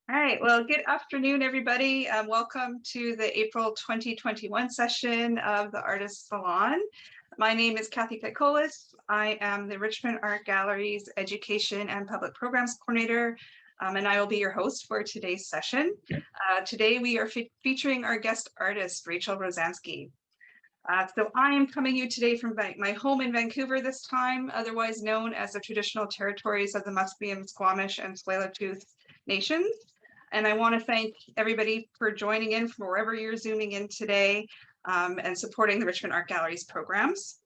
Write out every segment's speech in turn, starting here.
All right, well, good afternoon, everybody. Welcome to the April 2021 session of the Artist Salon. My name is Kathy Tycholis. I am the Richmond Art Gallery's Education and Public Programs Coordinator, and I will be your host for today's session. Today, we are featuring our guest artist, Rachel Rozanski. So I am coming to you today from my home in Vancouver this time, otherwise known as the traditional territories of the Musqueam, Squamish, and Tsleil-Waututh nations. And I want to thank everybody for joining in from wherever you're zooming in today and supporting the Richmond Art Gallery's programs.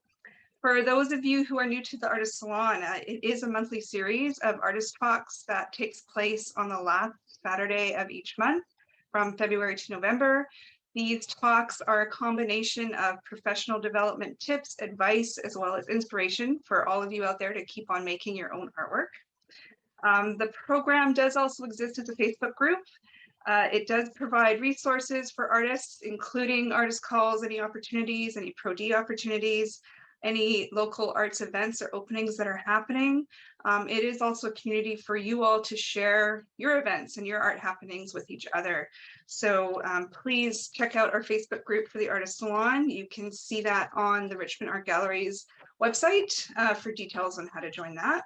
For those of you who are new to the Artist Salon, it is a monthly series of artist talks that takes place on the last Saturday of each month from February to November. These talks are a combination of professional development tips, advice, as well as inspiration for all of you out there to keep on making your own artwork. The program does also exist as a Facebook group. It does provide resources for artists, including artist calls, any opportunities, any Pro D opportunities, any local arts events or openings that are happening. It is also a community for you all to share your events and your art happenings with each other. So please check out our Facebook group for the Artist Salon. You can see that on the Richmond Art Gallery's website for details on how to join that.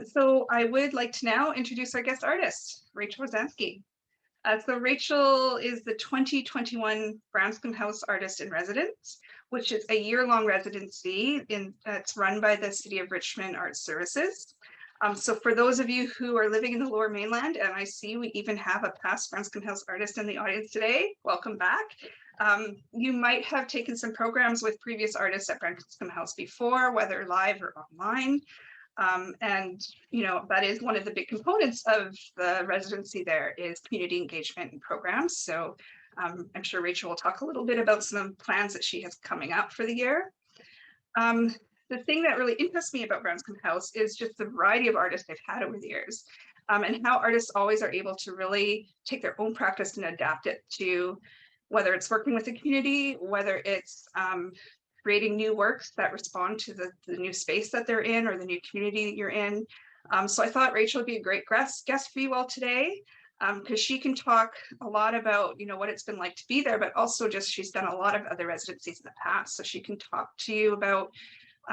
So I would like to now introduce our guest artist, Rachel Rozanski. So Rachel is the 2021 Branscombe House Artist in Residence, which is a year-long residency. It's run by the City of Richmond Art Services. So for those of you who are living in the Lower Mainland, and I see we even have a past Branscombe House artist in the audience today, welcome back. You might have taken some programs with previous artists at Branscombe House before, whether live or online. And that is one of the big components of the residency there is community engagement and programs. So I'm sure Rachel will talk a little bit about some plans that she has coming up for the year. The thing that really interests me about Branscombe House is just the variety of artists they've had over the years and how artists always are able to really take their own practice and adapt it to whether it's working with the community, whether it's creating new works that respond to the new space that they're in or the new community that you're in. So I thought Rachel would be a great guest for you all today because she can talk a lot about what it's been like to be there, but also just she's done a lot of other residencies in the past. So she can talk to you about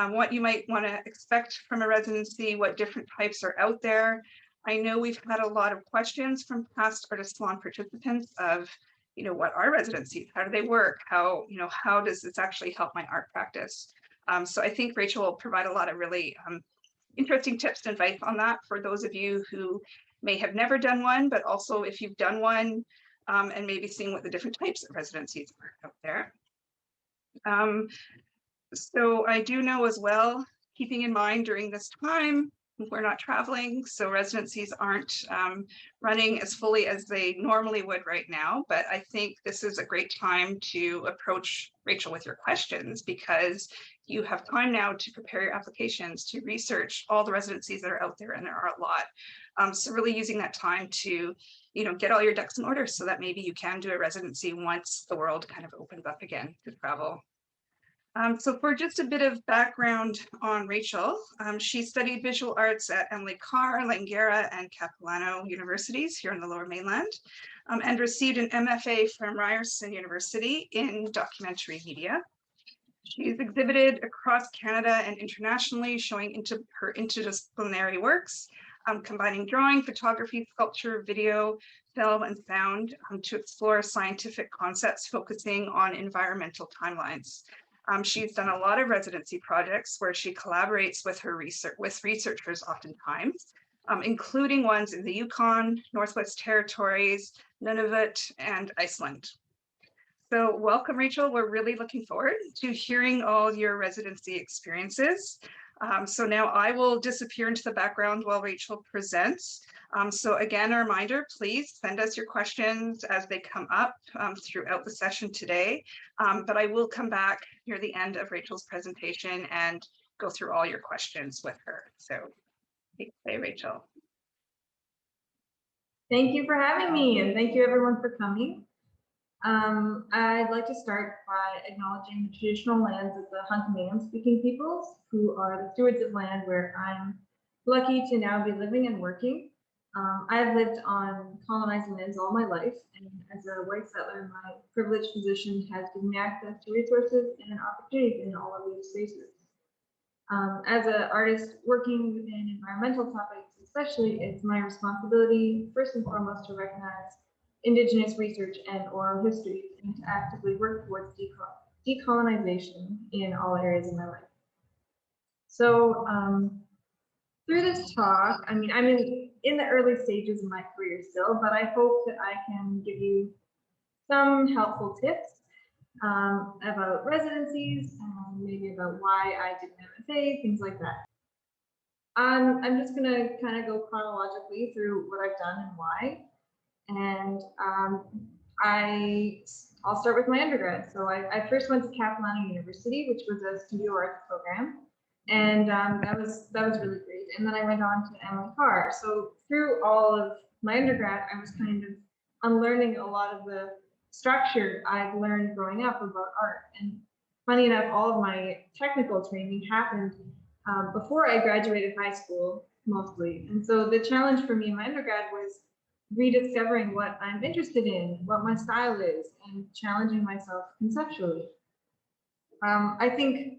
what you might want to expect from a residency, what different types are out there. I know we've had a lot of questions from past Artist Salon participants of what are residencies? How do they work? How does this actually help my art practice? So I think Rachel will provide a lot of really interesting tips and advice on that for those of you who may have never done one, but also if you've done one and maybe seeing what the different types of residencies are out there. So I do know as well, keeping in mind during this time, we're not traveling, so residencies aren't running as fully as they normally would right now. But I think this is a great time to approach Rachel with your questions because you have time now to prepare your applications, to research all the residencies that are out there, and there are a lot. So really using that time to get all your ducks in order so that maybe you can do a residency once the world kind of opens up again to travel. So for just a bit of background on Rachel, she studied visual arts at Emily Carr, Langara, and Capilano universities here in the Lower Mainland, and received an MFA from Ryerson University in documentary media. She's exhibited across Canada and internationally, showing her interdisciplinary works, combining drawing, photography, sculpture, video, film, and sound to explore scientific concepts focusing on environmental timelines. She's done a lot of residency projects where she collaborates with researchers oftentimes, including ones in the Yukon, Northwest Territories, Nunavut, and Iceland. So welcome, Rachel. We're really looking forward to hearing all your residency experiences. So now I will disappear into the background while Rachel presents. So again, a reminder, please send us your questions as they come up throughout the session today. But I will come back near the end of Rachel's presentation and go through all your questions with her. So take it away, Rachel. Thank you for having me, and thank you everyone for coming. I'd like to start by acknowledging the traditional lands of the Hunkaminam speaking peoples, who are the stewards of land where I'm lucky to now be living and working. I've lived on colonized lands all my life, and as a white settler, my privileged position has given me access to resources and opportunities in all of these spaces. As an artist working within environmental topics, especially, it's my responsibility, first and foremost, to recognize Indigenous research and oral histories and to actively work towards decolonization in all areas of my life. So through this talk, I mean, I'm in the early stages of my career still, but I hope that I can give you some helpful tips about residencies, maybe about why I did an MFA, things like that. I'm just going to kind of go chronologically through what I've done and why. And I'll start with my undergrad. So I first went to Capilano University, which was a studio arts program. And that was really great. And then I went on to Emily Carr. So through all of my undergrad, I was kind of unlearning a lot of the structure I've learned growing up about art. And funny enough, all of my technical training happened before I graduated high school, mostly. And so the challenge for me in my undergrad was rediscovering what I'm interested in, what my style is, and challenging myself conceptually. I think,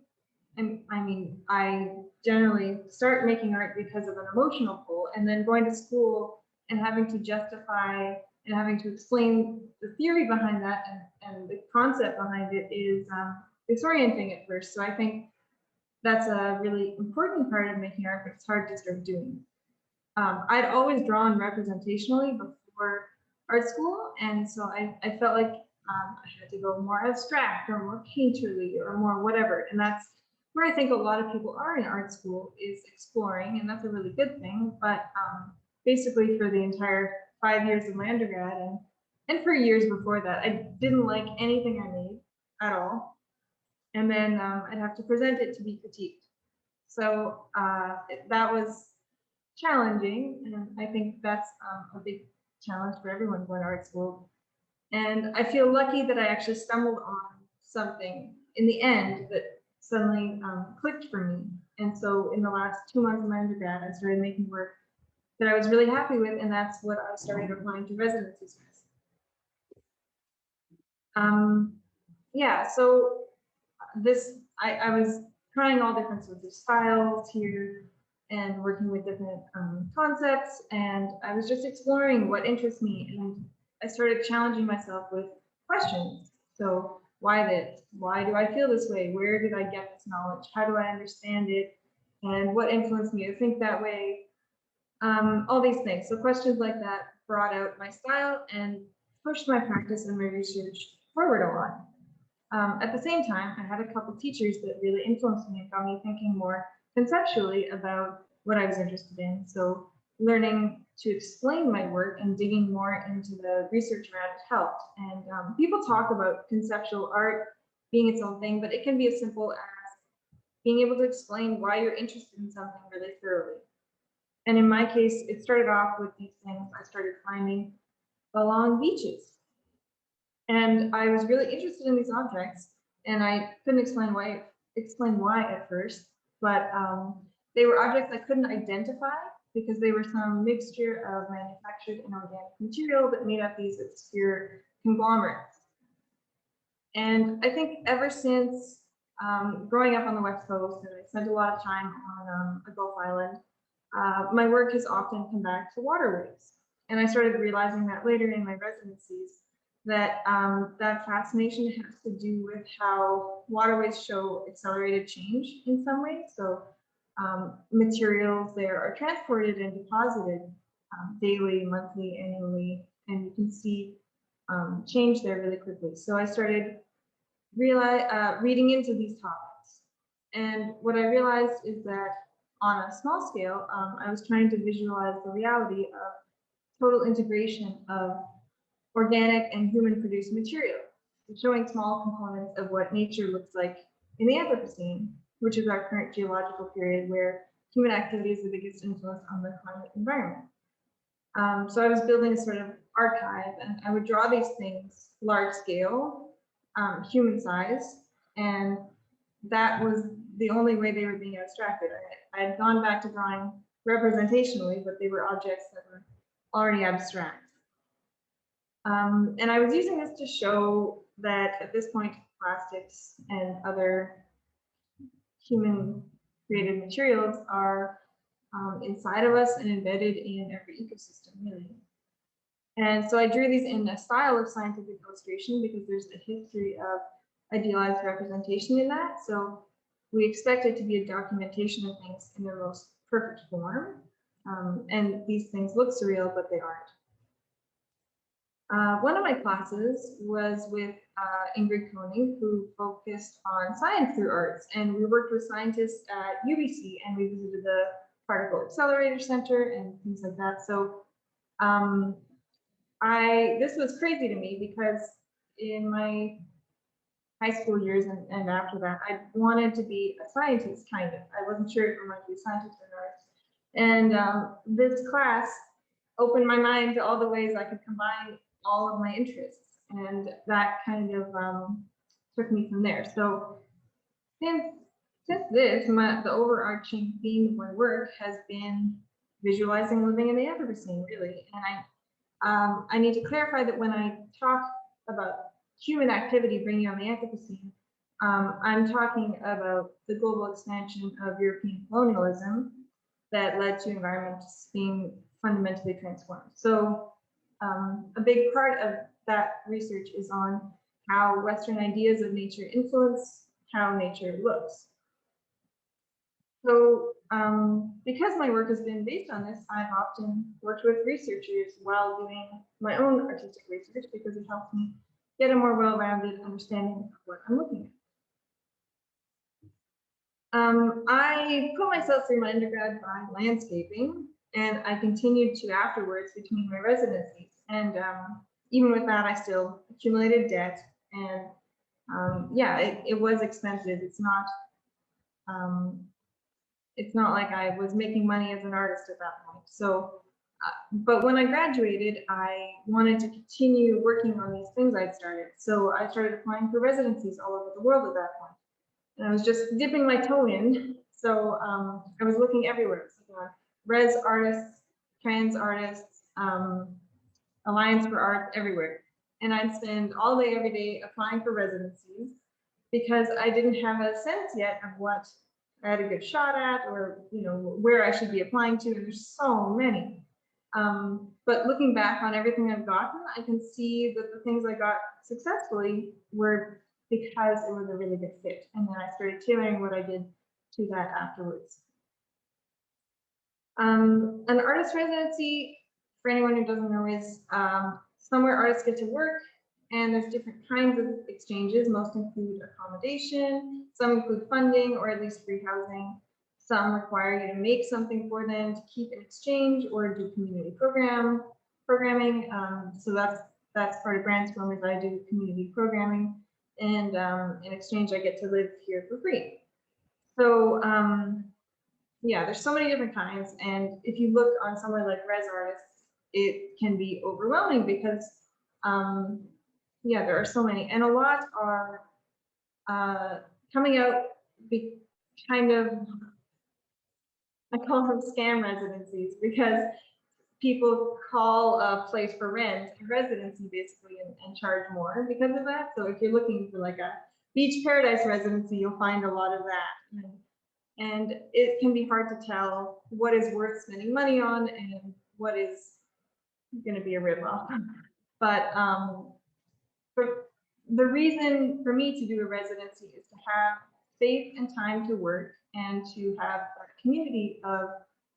I mean, I generally start making art because of an emotional pull, and then going to school and having to justify and having to explain the theory behind that and the concept behind it is disorienting at first. So I think that's a really important part of making art, but it's hard to start doing. I'd always drawn representationally before art school, and so I felt like I had to go more abstract or more painterly or more whatever, and that's where I think a lot of people are in art school, is exploring, and that's a really good thing. But basically for the entire 5 years of my undergrad and for years before that, I didn't like anything I made at all. And then I'd have to present it to be critiqued. So that was challenging, and I think that's a big challenge for everyone going to art school. And I feel lucky that I actually stumbled on something in the end that suddenly clicked for me. And so in the last 2 months of my undergrad, I started making work that I was really happy with, and that's what I started applying to residencies with. Yeah, so I was trying all different sorts of styles here and working with different concepts, and I was just exploring what interests me, and I started challenging myself with questions. So why this? Why do I feel this way? Where did I get this knowledge? How do I understand it? And what influenced me to think that way? All these things. So questions like that brought out my style and pushed my practice and my research forward a lot. At the same time, I had a couple teachers that really influenced me and got me thinking more conceptually about what I was interested in. So learning to explain my work and digging more into the research around it helped. And people talk about conceptual art being its own thing, but it can be as simple as being able to explain why you're interested in something really thoroughly. And in my case, it started off with these things. I started finding along beaches. And I was really interested in these objects, and I couldn't explain why at first, but they were objects I couldn't identify because they were some mixture of manufactured and organic material that made up these obscure conglomerates. And I think ever since growing up on the West Coast, and I spent a lot of time on a Gulf island, my work has often come back to waterways. And I started realizing that later in my residencies, that that fascination has to do with how waterways show accelerated change in some ways. So materials there are transported and deposited daily, monthly, annually, and you can see change there really quickly. So I started reading into these topics. And what I realized is that on a small scale, I was trying to visualize the reality of total integration of organic and human-produced material, showing small components of what nature looks like in the Anthropocene, which is our current geological period where human activity is the biggest influence on the climate environment. So I was building a sort of archive, and I would draw these things large scale, human size, and that was the only way they were being abstracted. I had gone back to drawing representationally, but they were objects that were already abstract. And I was using this to show that at this point, plastics and other human created materials are inside of us and embedded in every ecosystem, really. And so I drew these in a style of scientific illustration because there's a history of idealized representation in that. So we expect it to be a documentation of things in their most perfect form. And these things look surreal, but they aren't. One of my classes was with Ingrid Koenig, who focused on science through arts. And we worked with scientists at UBC, and we visited the Particle Accelerator Center and things like that. So this was crazy to me because in my high school years and after that, I wanted to be a scientist, kind of. I wasn't sure if I wanted to be a scientist or not. And this class opened my mind to all the ways I could combine all of my interests. And that kind of took me from there. So since this, the overarching theme of my work has been visualizing living in the Anthropocene, really. And I need to clarify that when I talk about human activity bringing on the Anthropocene, I'm talking about the global expansion of European colonialism that led to environments being fundamentally transformed. So a big part of that research is on how Western ideas of nature influence how nature looks. So because my work has been based on this, I've often worked with researchers while doing my own artistic research because it helps me get a more well-rounded understanding of what I'm looking at. I put myself through my undergrad by landscaping, and I continued to afterwards between my residencies. And even with that, I still accumulated debt. And yeah, it was expensive. It's not like I was making money as an artist at that point. So, but when I graduated, I wanted to continue working on these things I'd started. So I started applying for residencies all over the world at that point. And I was just dipping my toe in. So I was looking everywhere. So, res artists, trans artists, Alliance for Art, everywhere. And I'd spend all day, every day applying for residencies because I didn't have a sense yet of what I had a good shot at, or where I should be applying to. And there's so many. But looking back on everything I've gotten, I can see that the things I got successfully were because it was a really good fit. And then I started tailoring what I did to that afterwards. An artist residency, for anyone who doesn't know, is somewhere artists get to work, and there's different kinds of exchanges. Most include accommodation, some include funding or at least free housing. Some require you to make something for them to keep in exchange or do community programming. So that's part of Branscombe, is I do community programming, and in exchange I get to live here for free. So yeah, there's so many different kinds, and if you look on somewhere like Res Artists, it can be overwhelming because yeah, there are so many, and a lot are coming out kind of, I call them scam residencies, because people call a place for rent a residency basically and charge more because of that. So if you're looking for like a beach paradise residency, you'll find a lot of that. And it can be hard to tell what is worth spending money on and what is going to be a ripoff. But the reason for me to do a residency is to have space and time to work and to have a community of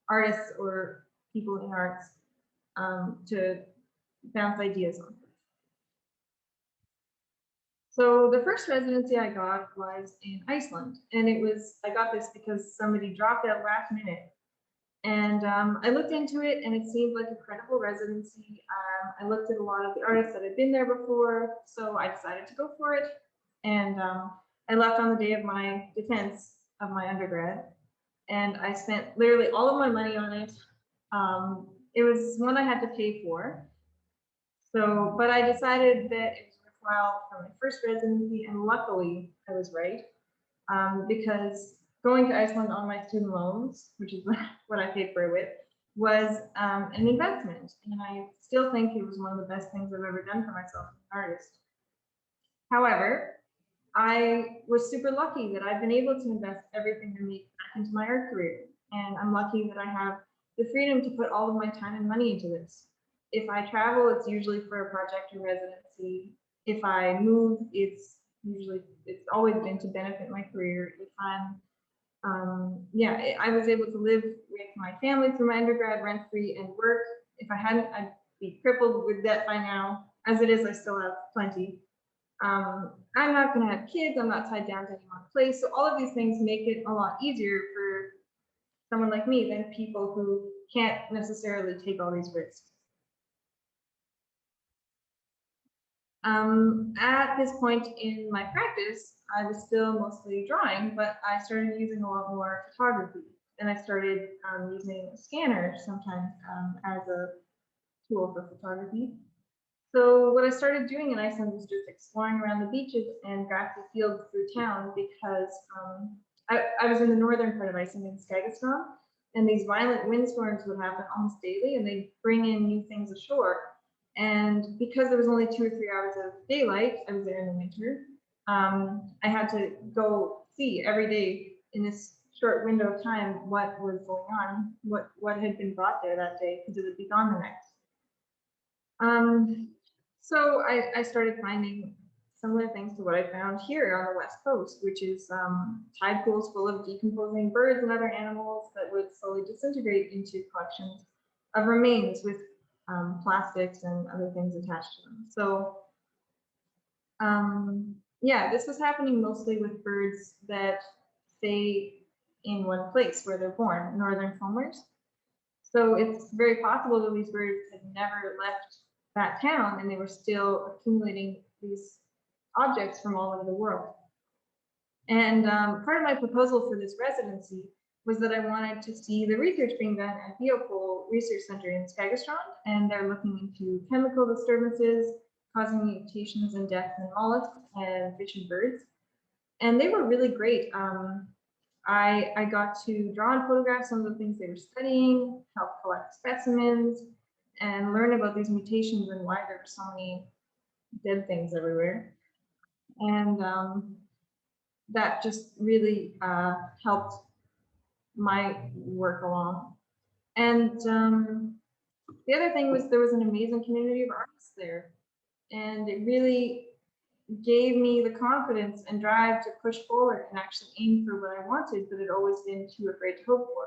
artists or people in arts to bounce ideas on. So the first residency I got was in Iceland, and I got this because somebody dropped out last minute. And I looked into it, and it seemed like a credible residency. I looked at a lot of the artists that had been there before, so I decided to go for it. And I left on the day of my defense of my undergrad, and I spent literally all of my money on it. It was one I had to pay for. So, but I decided that it was worthwhile for my first residency, and luckily I was right, because going to Iceland on my student loans, which is what I paid for it with, was an investment. And I still think it was one of the best things I've ever done for myself as an artist. However, I was super lucky that I've been able to invest everything I make back into my art career. And I'm lucky that I have the freedom to put all of my time and money into this. If I travel, it's usually for a project or residency. If I move, it's always been to benefit my career. If I'm, I was able to live with my family through my undergrad rent free and work. If I hadn't, I'd be crippled with debt by now. As it is, I still have plenty. I'm not going to have kids. I'm not tied down to any one place. So all of these things make it a lot easier for someone like me than people who can't necessarily take all these risks. At this point in my practice, I was still mostly drawing, but I started using a lot more photography. And I started using a scanner sometimes as a tool for photography. So what I started doing in Iceland was just exploring around the beaches and grassy fields through town because I was in the northern part of Iceland in Skagistan, and these violent windstorms would happen almost daily, and they'd bring in new things ashore. And because there was only 2 or 3 hours of daylight, I was there in the winter. I had to go see every day in this short window of time what was going on, what had been brought there that day, because it would be gone the next. So I started finding similar things to what I found here on the West Coast, which is tide pools full of decomposing birds and other animals that would slowly disintegrate into collections of remains with plastics and other things attached to them. So this was happening mostly with birds that stay in one place where they're born, northern foamers. So it's very possible that these birds had never left that town and they were still accumulating these objects from all over the world. And part of my proposal for this residency was that I wanted to see the research being done at Biopol Research Center in Skagerstrand, and they're looking into chemical disturbances causing mutations and deaths in mollusks and fish and birds. And they were really great. I got to draw and photograph some of the things they were studying, help collect specimens, and learn about these mutations and why there were so many dead things everywhere. And that just really helped my work along. And the other thing was there was an amazing community of artists there. And it really gave me the confidence and drive to push forward and actually aim for what I wanted, but had always been too afraid to hope for,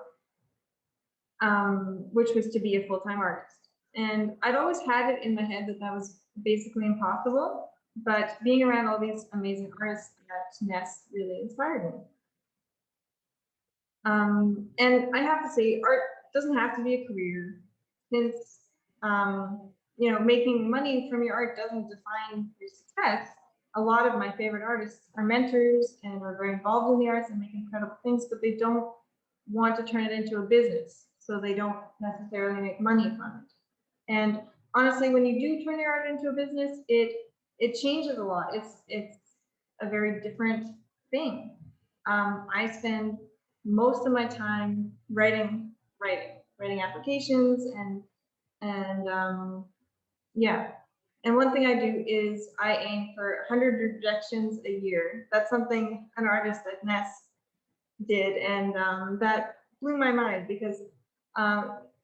which was to be a full-time artist. And I'd always had it in my head that that was basically impossible, but being around all these amazing artists at NES really inspired me. And I have to say, art doesn't have to be a career, since making money from your art doesn't define your success. A lot of my favorite artists are mentors and are very involved in the arts and make incredible things, but they don't want to turn it into a business, so they don't necessarily make money from it. And honestly, when you do turn your art into a business, it changes a lot. It's a very different thing. I spend most of my time writing applications and one thing I do is I aim for 100 rejections a year. That's something an artist at NES did, and that blew my mind because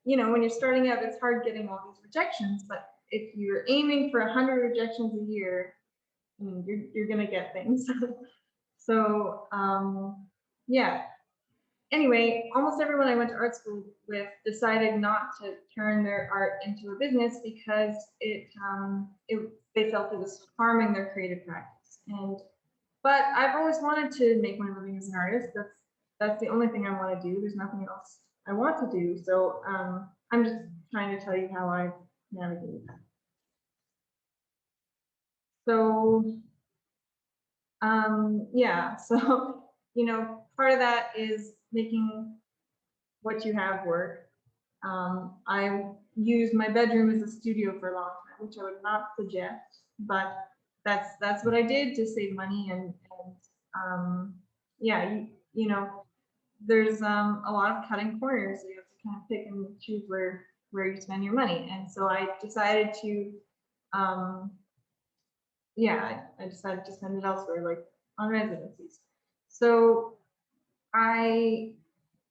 when you're starting out, it's hard getting all these rejections, but if you're aiming for 100 rejections a year, you're gonna get things. So anyway, almost everyone I went to art school with decided not to turn their art into a business because they felt it was harming their creative practice. But I've always wanted to make my living as an artist. That's the only thing I want to do. There's nothing else I want to do. So I'm just trying to tell you how I've navigated that. So so part of that is making what you have work. I used my bedroom as a studio for a long time, which I would not suggest, but that's what I did to save money. And there's a lot of cutting corners. You have to kind of pick and choose where you spend your money. And so I decided to, yeah, I decided to spend it elsewhere, like on residencies. So I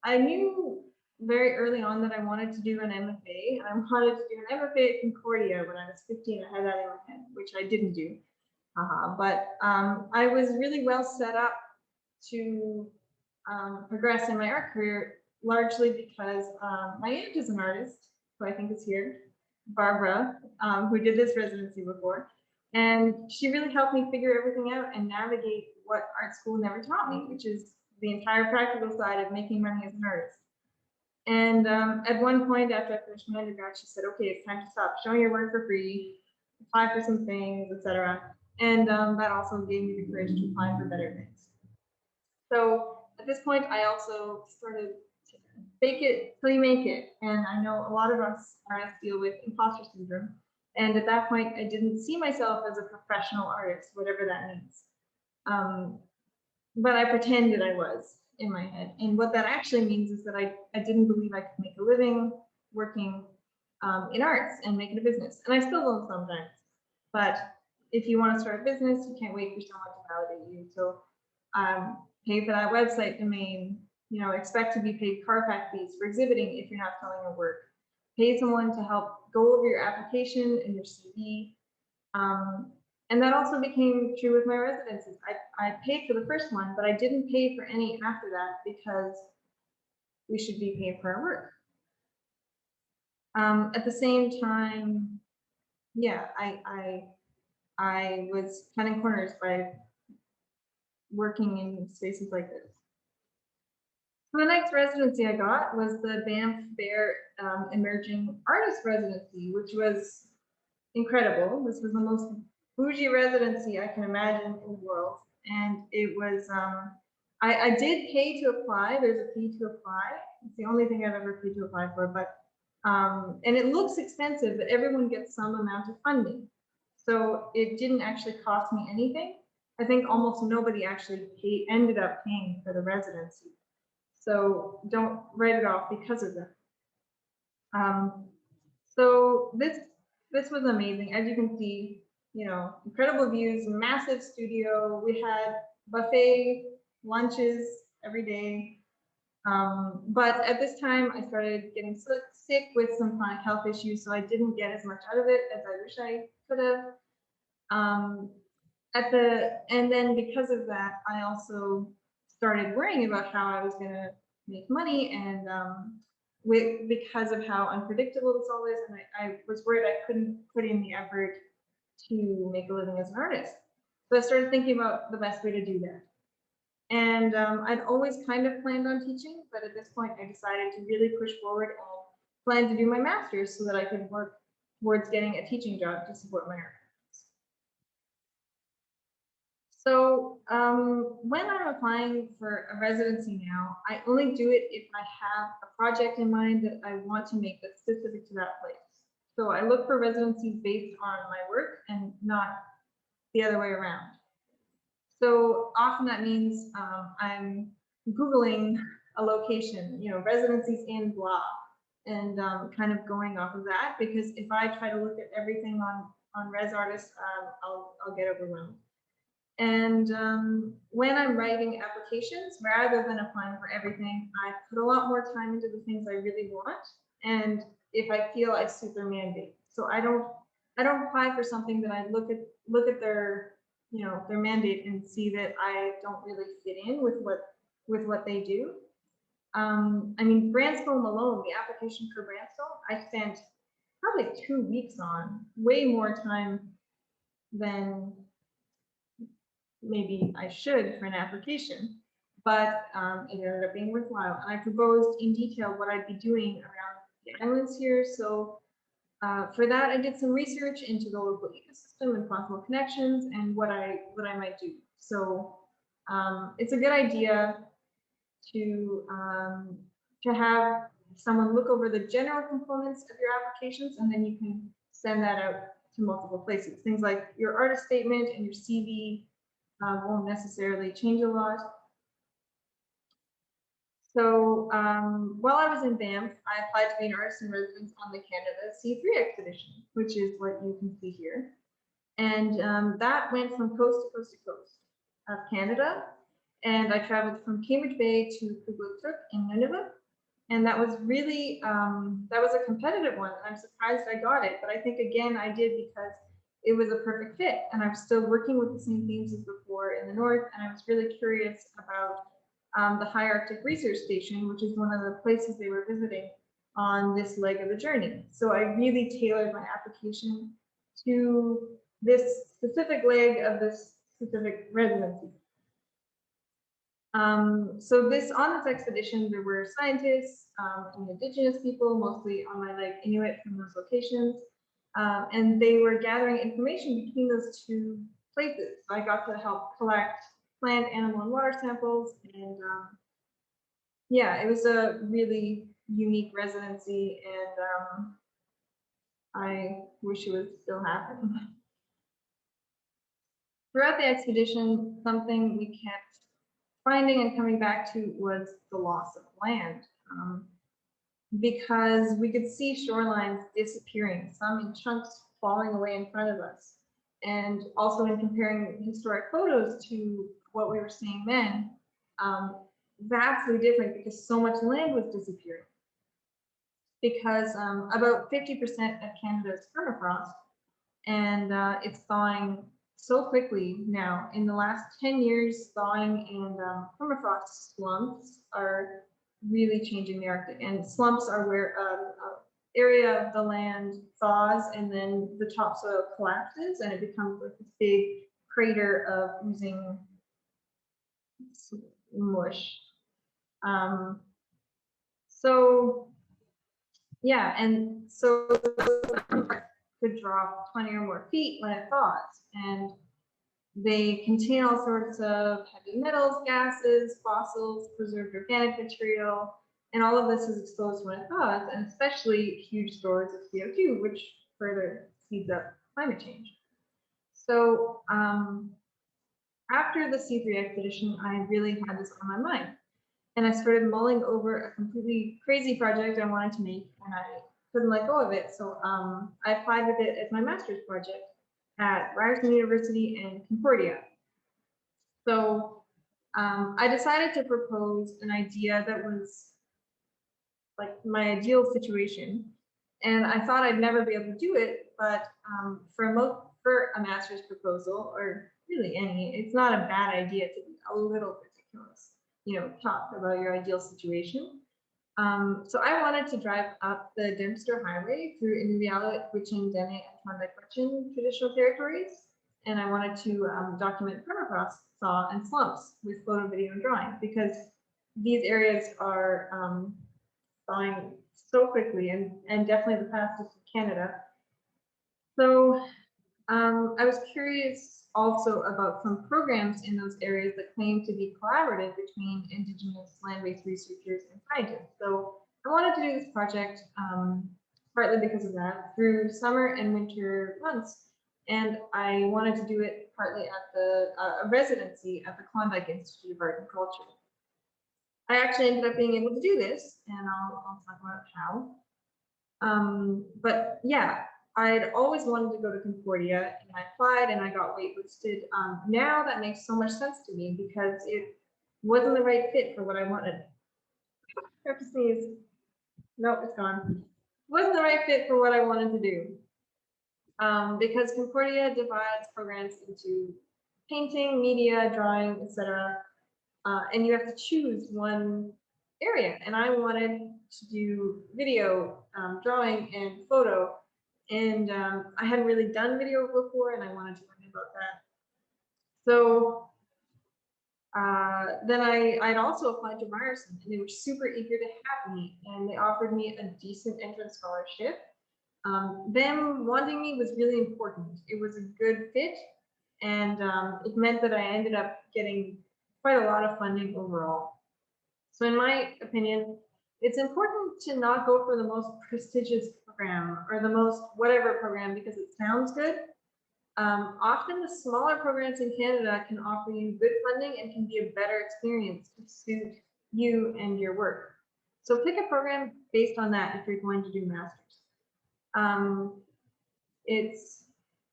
knew very early on that I wanted to do an MFA. I wanted to do an MFA at Concordia when I was 15. I had that in my head, which I didn't do. But I was really well set up to progress in my art career, largely because my aunt is an artist, who I think is here, Barbara, who did this residency before. And she really helped me figure everything out and navigate what art school never taught me, which is the entire practical side of making money as an artist. And at one point after I finished my undergrad, she said, okay, it's time to stop showing your work for free, apply for some things, etc. And that also gave me the courage to apply for better things. So at this point, I also started to fake it till you make it. And I know a lot of us artists deal with imposter syndrome. And at that point, I didn't see myself as a professional artist, whatever that means. But I pretended I was in my head. And what that actually means is that I didn't believe I could make a living working in arts and make it a business. And I still don't sometimes. But if you want to start a business, you can't wait for someone to validate you. So pay for that website domain, expect to be paid Carfax fees for exhibiting if you're not selling your work. Pay someone to help go over your application and your CV. And that also became true with my residencies. I paid for the first one, but I didn't pay for any after that because we should be paid for our work. At the same time, yeah, I was cutting corners by working in spaces like this. So the next residency I got was the Banff Fair Emerging Artist Residency, which was incredible. This was the most bougie residency I can imagine in the world. And it was, I did pay to apply. There's a fee to apply. It's the only thing I've ever paid to apply for, but, and it looks expensive, but everyone gets some amount of funding. So it didn't actually cost me anything. I think almost nobody actually ended up paying for the residency. So don't write it off because of that. So this was amazing. As you can see, incredible views, massive studio. We had buffet lunches every day. But at this time, I started getting sick with some chronic health issues, so I didn't get as much out of it as I wish I could have. And then because of that, I also started worrying about how I was going to make money, and because of how unpredictable this all is, and I was worried I couldn't put in the effort to make a living as an artist. So I started thinking about the best way to do that. And I'd always kind of planned on teaching, but at this point I decided to really push forward and plan to do my master's so that I could work towards getting a teaching job to support my art. So when I'm applying for a residency now, I only do it if I have a project in mind that I want to make that's specific to that place. So I look for residencies based on my work and not the other way around. So often that means I'm Googling a location, residencies in blah, and kind of going off of that, because if I try to look at everything on Res Artist, I'll get overwhelmed. And when I'm writing applications, rather than applying for everything, I put a lot more time into the things I really want. And if I feel I suit their mandate, so I don't apply for something that I look at their their mandate and see that I don't really fit in with what they do. I mean, Branscombe alone, the application for Branscombe, I spent probably 2 weeks on, way more time than maybe I should for an application, but it ended up being worthwhile. And I proposed in detail what I'd be doing around the islands here. So for that, I did some research into the local ecosystem and possible connections and what I might do. So it's a good idea to have someone look over the general components of your applications, and then you can send that out to multiple places. Things like your artist statement and your CV won't necessarily change a lot. So while I was in Banff, I applied to be an artist in residence on the Canada C3 expedition, which is what you can see here. And that went from coast to coast to coast of Canada. And I traveled from Cambridge Bay to Kugluktuk in Nunavut. And that was really, that was a competitive one. I'm surprised I got it, but I think again, I did because it was a perfect fit. And I'm still working with the same themes as before in the North. And I was really curious about the High Arctic Research Station, which is one of the places they were visiting on this leg of the journey. So I really tailored my application to this specific leg of this specific residency. So on this expedition, there were scientists and indigenous people, mostly on my leg Inuit from those locations. And they were gathering information between those two places. So I got to help collect plant, animal, and water samples. And yeah, it was a really unique residency, and I wish it was still happening. Throughout the expedition, something we kept finding and coming back to was the loss of land, because we could see shorelines disappearing, some in chunks falling away in front of us. And also in comparing historic photos to what we were seeing then, vastly different because so much land was disappearing. Because about 50% of Canada is permafrost, and it's thawing so quickly now. In the last 10 years, thawing and permafrost slumps are really changing the Arctic. And slumps are where an area of the land thaws and then the topsoil collapses and it becomes like this big crater of oozing mush. So yeah, and so could drop 20 or more feet when it thaws, and they contain all sorts of heavy metals, gases, fossils, preserved organic material, and all of this is exposed when it thaws, and especially huge stores of CO2, which further speeds up climate change. So after the C3 expedition, I really had this on my mind, and I started mulling over a completely crazy project I wanted to make, and I couldn't let go of it. So I applied with it as my master's project at Ryerson University in Concordia. So I decided to propose an idea that was like my ideal situation. And I thought I'd never be able to do it, but for a master's proposal, or really any, it's not a bad idea to be a little meticulous, talk about your ideal situation. So I wanted to drive up the Dempster Highway through Inuvialuit, Gwich'in, Dene, and Klondike traditional territories. And I wanted to document permafrost thaw and slumps with photo, video, and drawing, because these areas are thawing so quickly and definitely the fastest in Canada. So I was curious also about some programs in those areas that claim to be collaborative between Indigenous land-based researchers and scientists. So I wanted to do this project partly because of that, through summer and winter months. And I wanted to do it partly at a residency at the Klondike Institute of Art and Culture. I actually ended up being able to do this, and I'll talk about how. But yeah, I'd always wanted to go to Concordia, and I applied and I got waitlisted. Now that makes so much sense to me because it wasn't the right fit for what I wanted. I have to sneeze. Nope, it's gone. Wasn't the right fit for what I wanted to do. Because Concordia divides programs into painting, media, drawing, etc. And you have to choose one area. And I wanted to do video, drawing, and photo. And I hadn't really done video before, and I wanted to learn about that. So then I'd also applied to Ryerson, and they were super eager to have me, and they offered me a decent entrance scholarship. Them wanting me was really important. It was a good fit, and it meant that I ended up getting quite a lot of funding overall. So in my opinion, it's important to not go for the most prestigious program or the most whatever program because it sounds good. Often the smaller programs in Canada can offer you good funding and can be a better experience to suit you and your work. So pick a program based on that if you're going to do masters.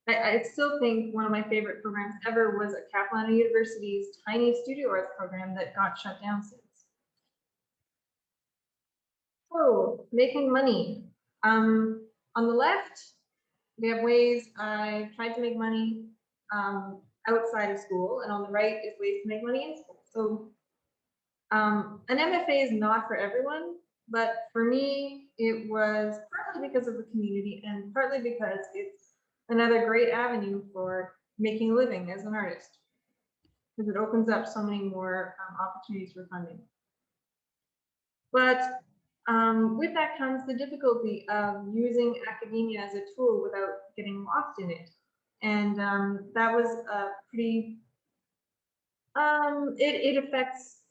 I still think one of my favorite programs ever was at Capilano University's tiny studio arts program that got shut down since. So making money. On the left, we have ways I tried to make money outside of school, and on the right is ways to make money in school. So an MFA is not for everyone, but for me, it was partly because of the community and partly because it's another great avenue for making a living as an artist, because it opens up so many more opportunities for funding. But with that comes the difficulty of using academia as a tool without getting lost in it. And that was a pretty, it affects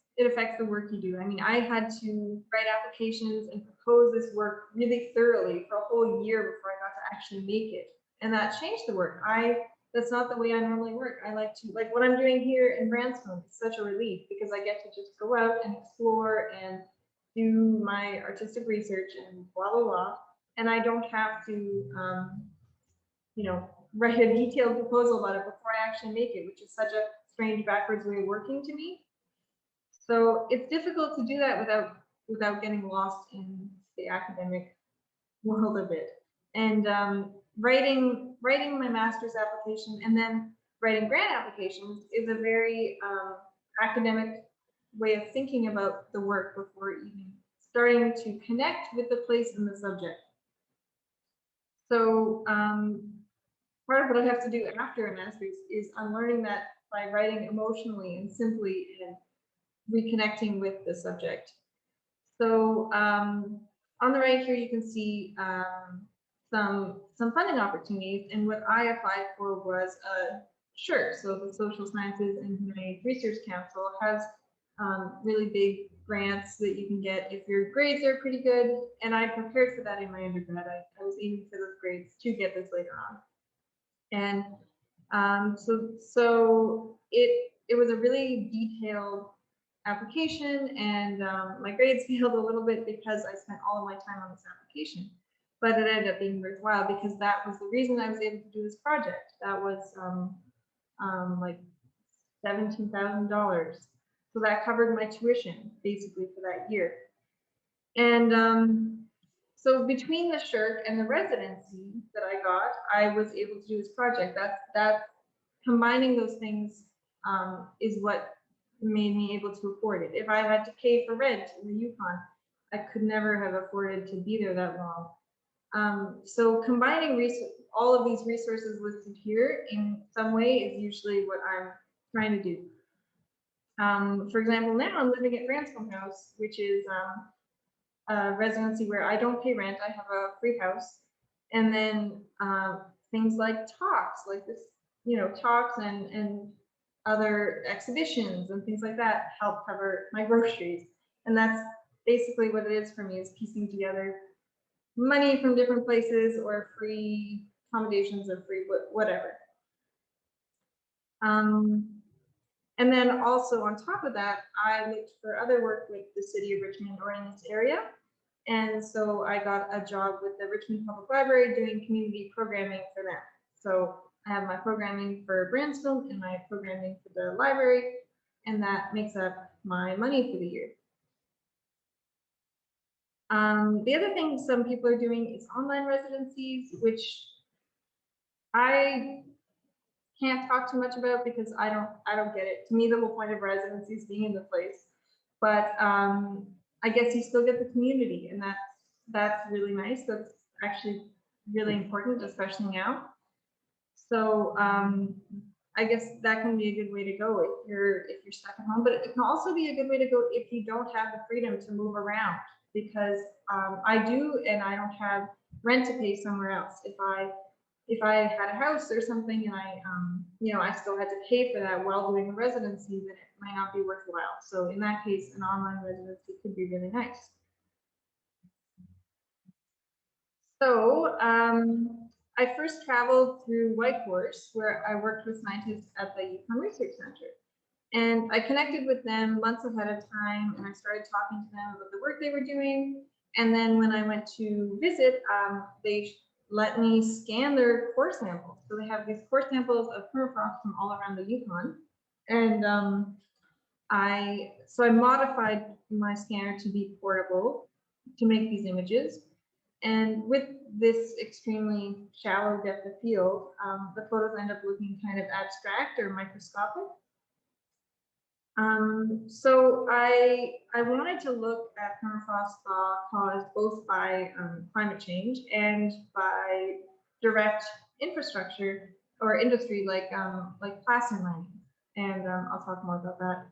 the work you do. I mean, I had to write applications and propose this work really thoroughly for a whole year before I got to actually make it. And that changed the work. That's not the way I normally work. I like what I'm doing here in Branscombe. It's such a relief because I get to just go out and explore and do my artistic research and blah, blah, blah. And I don't have to, you know, write a detailed proposal about it before I actually make it, which is such a strange backwards way of working to me. So it's difficult to do that without getting lost in the academic world of it. And writing my master's application and then writing grant applications is a very academic way of thinking about the work before even starting to connect with the place and the subject. So part of what I have to do after a master's is unlearning that by writing emotionally and simply and reconnecting with the subject. So on the right here, you can see some funding opportunities, and what I applied for was a SSHRC. So the Social Sciences and Humanities Research Council has really big grants that you can get if your grades are pretty good. And I prepared for that in my undergrad. I was aiming for those grades to get this later on. And so it was a really detailed application, and my grades failed a little bit because I spent all of my time on this application. But it ended up being worthwhile because that was the reason I was able to do this project. That was like $17,000. So that covered my tuition basically for that year. And so between the SSHRC and the residency that I got, I was able to do this project. That combining those things is what made me able to afford it. If I had to pay for rent in the Yukon, I could never have afforded to be there that long. So combining all of these resources listed here in some way is usually what I'm trying to do. For example, now I'm living at Branscombe House, which is a residency where I don't pay rent. I have a free house. And then things like talks, like this, talks and other exhibitions and things like that help cover my groceries. And that's basically what it is for me, is piecing together money from different places or free accommodations or free whatever. And then also on top of that, I looked for other work with the city of Richmond or in this area. And so I got a job with the Richmond Public Library doing community programming for them. So I have my programming for Branscombe and my programming for the library, and that makes up my money for the year. The other thing some people are doing is online residencies, which I can't talk too much about because I don't get it. To me, the whole point of residency is being in the place. But I guess you still get the community, and that's really nice. That's actually really important, especially now. So I guess that can be a good way to go if you're stuck at home. But it can also be a good way to go if you don't have the freedom to move around, because I do, and I don't have rent to pay somewhere else. If I had a house or something and I still had to pay for that while doing a residency, then it might not be worthwhile. So in that case, an online residency could be really nice. So I first traveled through Whitehorse, where I worked with scientists at the Yukon Research Center. And I connected with them months ahead of time, and I started talking to them about the work they were doing. And then when I went to visit, they let me scan their core samples. So they have these core samples of permafrost from all around the Yukon. And I modified my scanner to be portable to make these images. And with this extremely shallow depth of field, the photos end up looking kind of abstract or microscopic. So I wanted to look at permafrost thaw caused both by climate change and by direct infrastructure or industry like placer mining, and I'll talk more about that.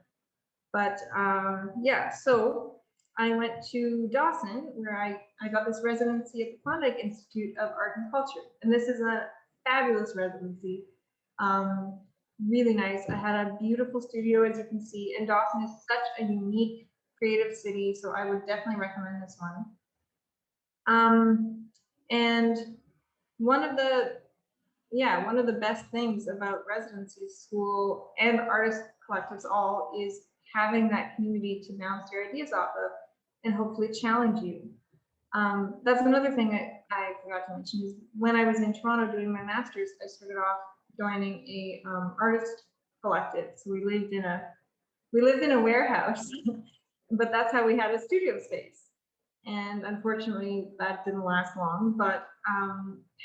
But yeah, so I went to Dawson, where I got this residency at the Klondike Institute of Art and Culture, and this is a fabulous residency. Really nice. I had a beautiful studio, as you can see, and Dawson is such a unique, creative city, so I would definitely recommend this one. And one of the best things about residency school and artist collectives all is having that community to bounce your ideas off of and hopefully challenge you. That's another thing I forgot to mention is when I was in Toronto doing my master's, I started off joining a artist collective. So we lived in a warehouse, but that's how we had a studio space. And unfortunately, that didn't last long. But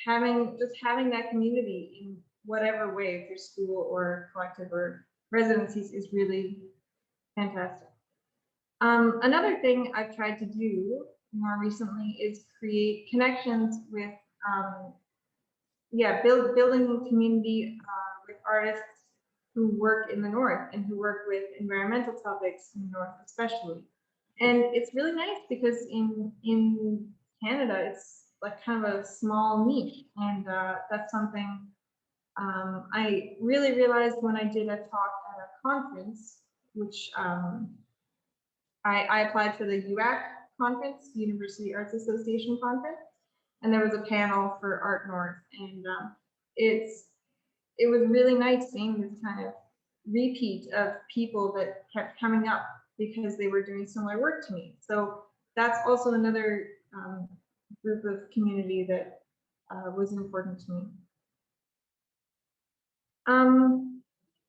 having that community in whatever way, through school or collective or residencies, is really fantastic. Another thing I've tried to do more recently is create connections with, building community with artists who work in the North and who work with environmental topics in the North, especially. And it's really nice because in Canada, it's like kind of a small niche, and that's something I really realized when I did a talk at a conference, which I applied for the UAC conference, University Arts Association conference, and there was a panel for Art North, and it was really nice seeing this kind of repeat of people that kept coming up because they were doing similar work to me. So that's also another group of community that was important to me.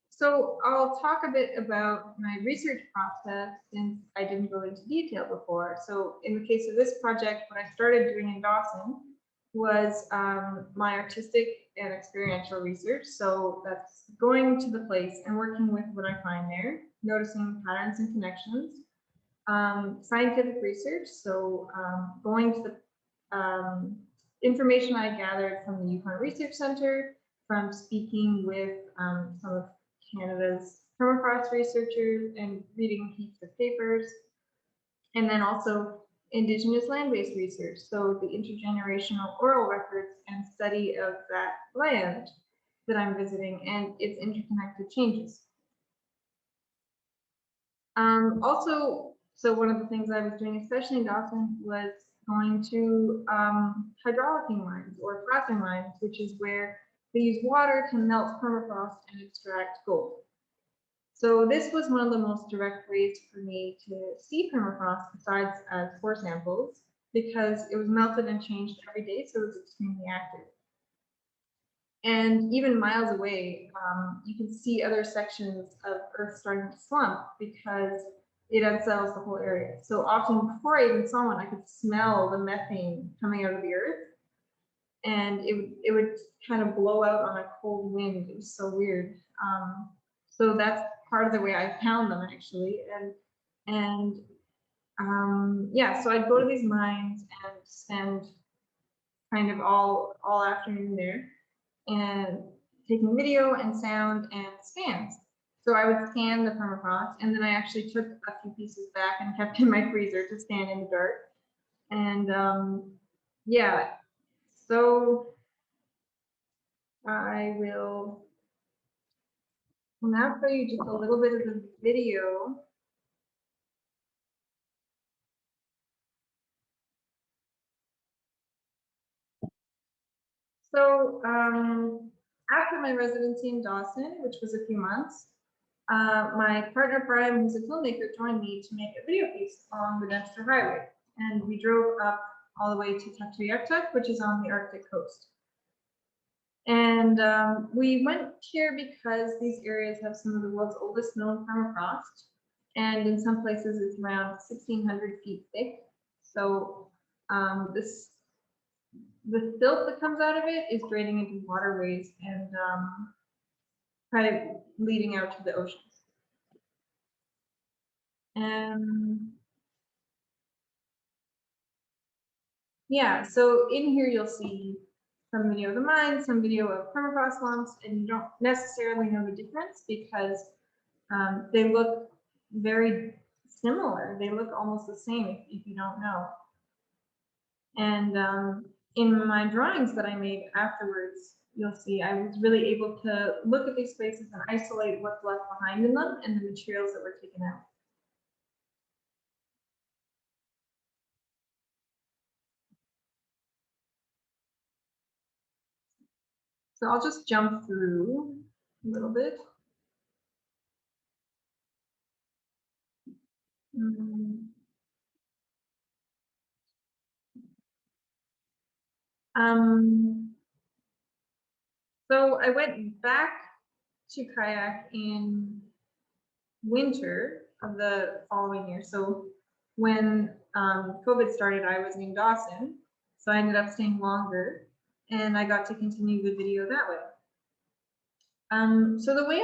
So I'll talk a bit about my research process since I didn't go into detail before. So in the case of this project, what I started doing in Dawson was my artistic and experiential research. So that's going to the place and working with what I find there, noticing patterns and connections. Scientific research, so going to the information I gathered from the Yukon Research Center, from speaking with some of Canada's permafrost researchers and reading heaps of papers, and then also Indigenous land-based research, so the intergenerational oral records and study of that land that I'm visiting and its interconnected changes. Also, so one of the things I was doing, especially in Dawson, was going to hydraulicking mines or placer mines, which is where they use water to melt permafrost and extract gold. So this was one of the most direct ways for me to see permafrost besides as core samples, because it was melted and changed every day, so it was extremely active. And even miles away, you can see other sections of Earth starting to slump because it unsettles the whole area. So often before I even saw one, I could smell the methane coming out of the Earth, and it would kind of blow out on a cold wind. It was so weird. So that's part of the way I found them, actually. And yeah, so I'd go to these mines and spend kind of all afternoon there and taking video and sound and scans. So I would scan the permafrost, and then I actually took a few pieces back and kept in my freezer to scan in the dark. And yeah, so I will now show you just a little bit of the video. So after my residency in Dawson, which was a few months, My partner Brian, who's a filmmaker, joined me to make a video piece on the Dempster Highway, and we drove up all the way to Tycholis, which is on the Arctic coast. And we went here because these areas have some of the world's oldest known permafrost, and in some places it's around 1,600 feet thick. So the silt that comes out of it is draining into waterways and kind of leading out to the oceans. And yeah, so in here you'll see some video of the mine, some video of permafrost lumps, and you don't necessarily know the difference because they look very similar. They look almost the same if you don't know. And in my drawings that I made afterwards, you'll see I was really able to look at these places and isolate what's left behind in them and the materials that were taken out. So I'll just jump through a little bit. So I went back to kayak in winter of the following year. So when COVID started, I was in Dawson. So I ended up staying longer and I got to continue the video that way. So the way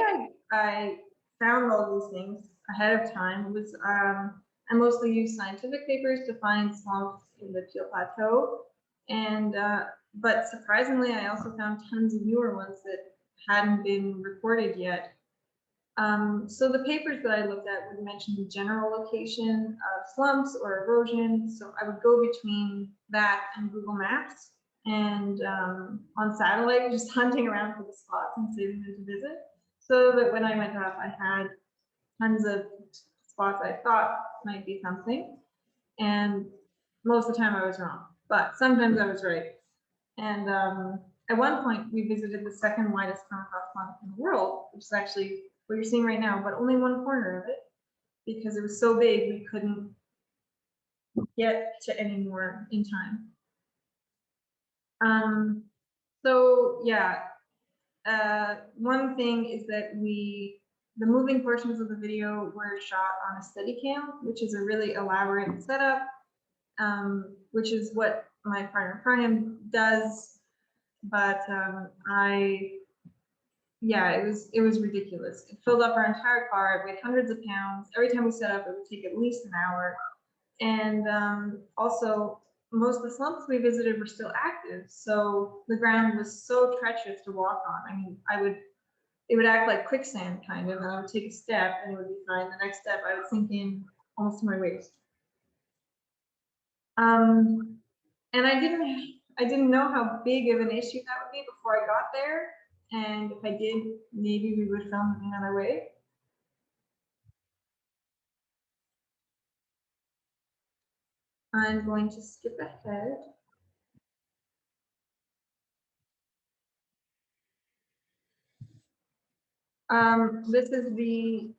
I found all these things ahead of time was I mostly used scientific papers to find slumps in the Peel Plateau. And but surprisingly, I also found tons of newer ones that hadn't been recorded yet. So the papers that I looked at would mention the general location of slumps or erosion. So I would go between that and Google Maps and on satellite, just hunting around for the spots and saving them to visit. So that when I went up, I had tons of spots I thought might be something. And most of the time I was wrong, but sometimes I was right. And at one point we visited the second widest permafrost pond in the world, which is actually what you're seeing right now, but only one corner of it because it was so big we couldn't get to any more in time. So yeah, one thing is that the moving portions of the video were shot on a Steadicam, which is a really elaborate setup, which is what my partner Brian does. But yeah, it was ridiculous. It filled up our entire car. It weighed hundreds of pounds. Every time we set up, it would take at least an hour. And also, most of the slumps we visited were still active, so the ground was so treacherous to walk on. I mean, it would act like quicksand kind of, and I would take a step and it would be fine. The next step, I would sink in almost to my waist. And I didn't know how big of an issue that would be before I got there. And if I did, maybe we would film it another way. I'm going to skip ahead. This is the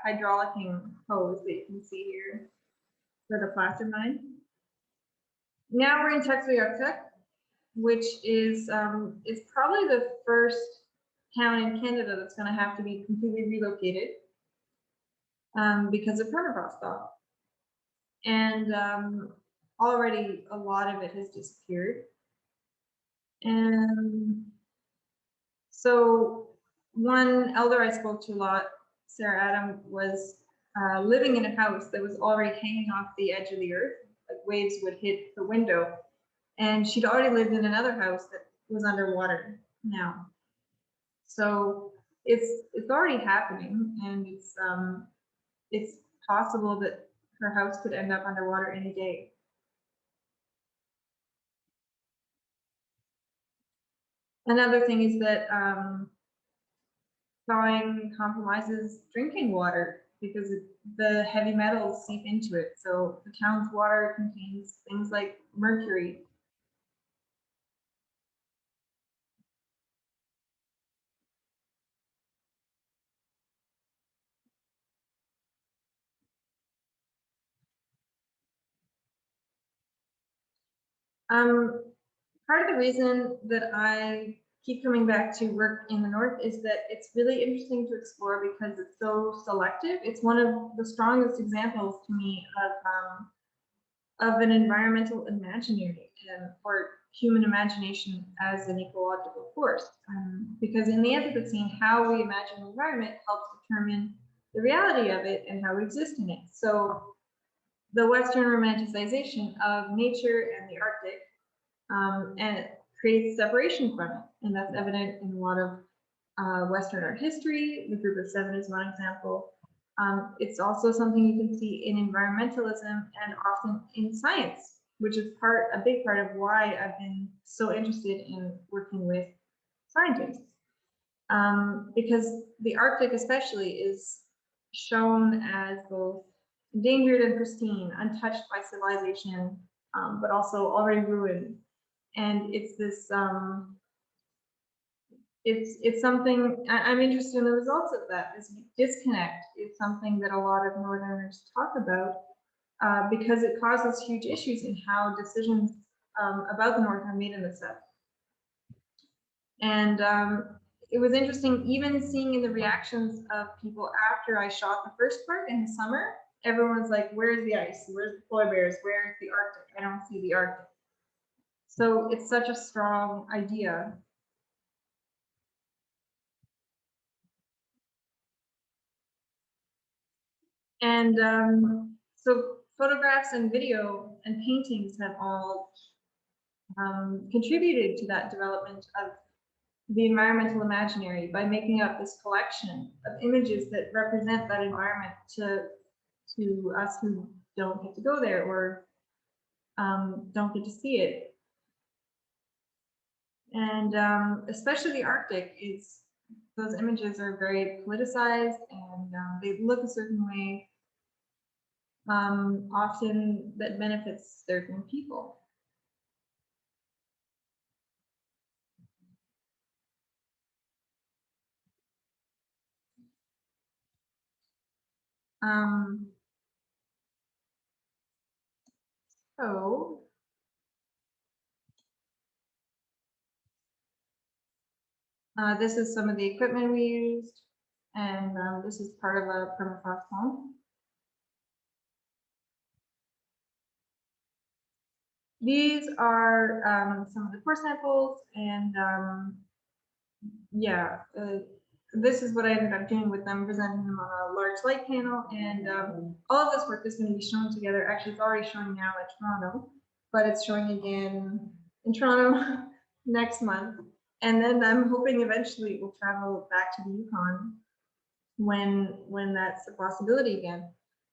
hydraulicking hose that you can see here for the placer mine. Now we're in Tycholis, which is probably the first town in Canada that's going to have to be completely relocated because of permafrost thaw. And already a lot of it has disappeared. And so one elder I spoke to a lot, Sarah Adam, was living in a house that was already hanging off the edge of the earth, like waves would hit the window. And she'd already lived in another house that was underwater now. So it's already happening, and it's possible that her house could end up underwater any day. Another thing is that thawing compromises drinking water because the heavy metals seep into it. So the town's water contains things like mercury. Part of the reason that I keep coming back to work in the North is that it's really interesting to explore because it's so selective. It's one of the strongest examples to me of an environmental imaginary or human imagination as an ecological force. Because in the Anthropocene, how we imagine the environment helps determine the reality of it and how we exist in it. So the Western romanticization of nature and the Arctic and it creates separation from it. And that's evident in a lot of Western art history. The Group of Seven is one example. It's also something you can see in environmentalism and often in science, which is a big part of why I've been so interested in working with scientists. Because the Arctic especially is shown as both endangered and pristine, untouched by civilization, but also already ruined. And it's this, it's something, I'm interested in the results of that. This disconnect is something that a lot of Northerners talk about because it causes huge issues in how decisions about the North are made in the South. And it was interesting, even seeing in the reactions of people after I shot the first part in the summer, everyone's like, where's the ice? Where's the polar bears? Where's the Arctic? I don't see the Arctic. So it's such a strong idea. And so photographs and video and paintings have all contributed to that development of the environmental imaginary by making up this collection of images that represent that environment to us who don't get to go there or don't get to see it. And especially the Arctic is, those images are very politicized and they look a certain way, often that benefits certain people. So this is some of the equipment we used, and this is part of a permafrost home. These are some of the core samples, and yeah, this is what I ended up doing with them, presenting them on a large light panel, and all of this work is going to be shown together. Actually, it's already showing now at Toronto, but it's showing again in Toronto next month. And then I'm hoping eventually it will travel back to the Yukon when that's a possibility again.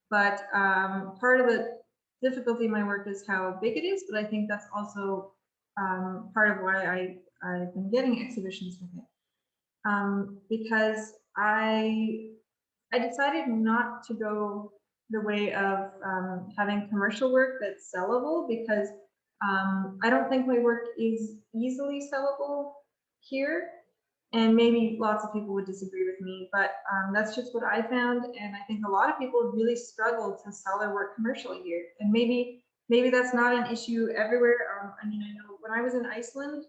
But part of the difficulty in my work is how big it is, but I think that's also part of why I've been getting exhibitions with it. Because I decided not to go the way of having commercial work that's sellable, because I don't think my work is easily sellable here. And maybe lots of people would disagree with me, but that's just what I found. And I think a lot of people really struggle to sell their work commercially here. And maybe that's not an issue everywhere. I mean, I know when I was in Iceland,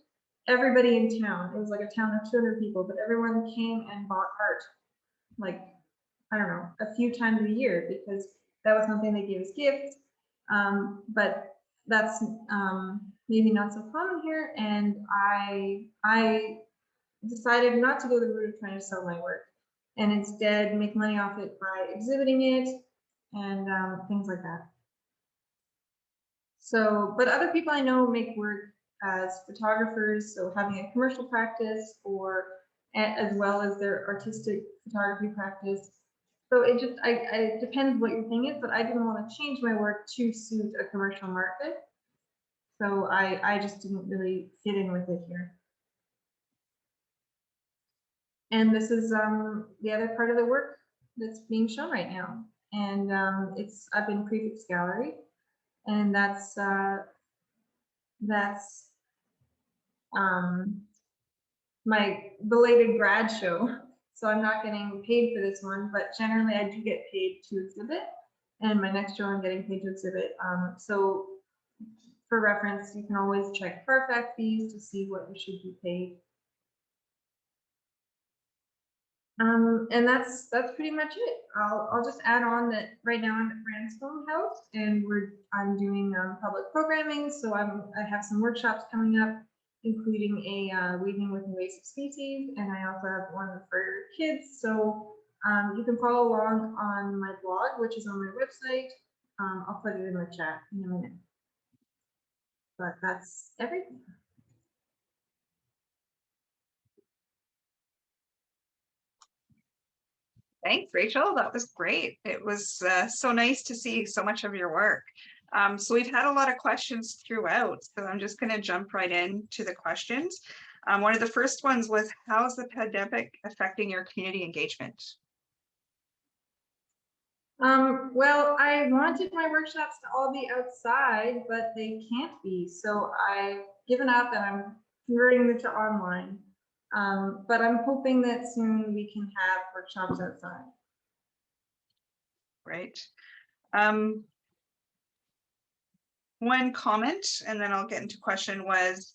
everybody in town, it was like a town of 200 people, but everyone came and bought art, like, I don't know, a few times a year, because that was something they gave as gifts. But that's maybe not so common here. And I decided not to go the route of trying to sell my work and instead make money off it by exhibiting it and things like that. So, but other people I know make work as photographers, so having a commercial practice or as well as their artistic photography practice. So it just, it depends what your thing is, but I didn't want to change my work to suit a commercial market. So I just didn't really fit in with it here. And this is the other part of the work that's being shown right now. And it's up in Prefix Gallery. And that's my belated grad show. So I'm not getting paid for this one, but generally I do get paid to exhibit. And my next show I'm getting paid to exhibit. So for reference, you can always check Carfax fees to see what you should be paid. And that's pretty much it. I'll just add on that right now I'm at Branscombe House, and I'm doing public programming. So I have some workshops coming up, including a weaving with invasive species, and I also have one for kids. So you can follow along on my blog, which is on my website. I'll put it in the chat in a minute. But that's everything. Thanks, Rachel. That was great. It was so nice to see so much of your work. So we've had a lot of questions throughout, so I'm just going to jump right into the questions. One of the first ones was, how's the pandemic affecting your community engagement? Well, I wanted my workshops to all be outside, but they can't be. So I've given up and I'm converting them to online. But I'm hoping that soon we can have workshops outside. Right. One comment, and then I'll get into question, was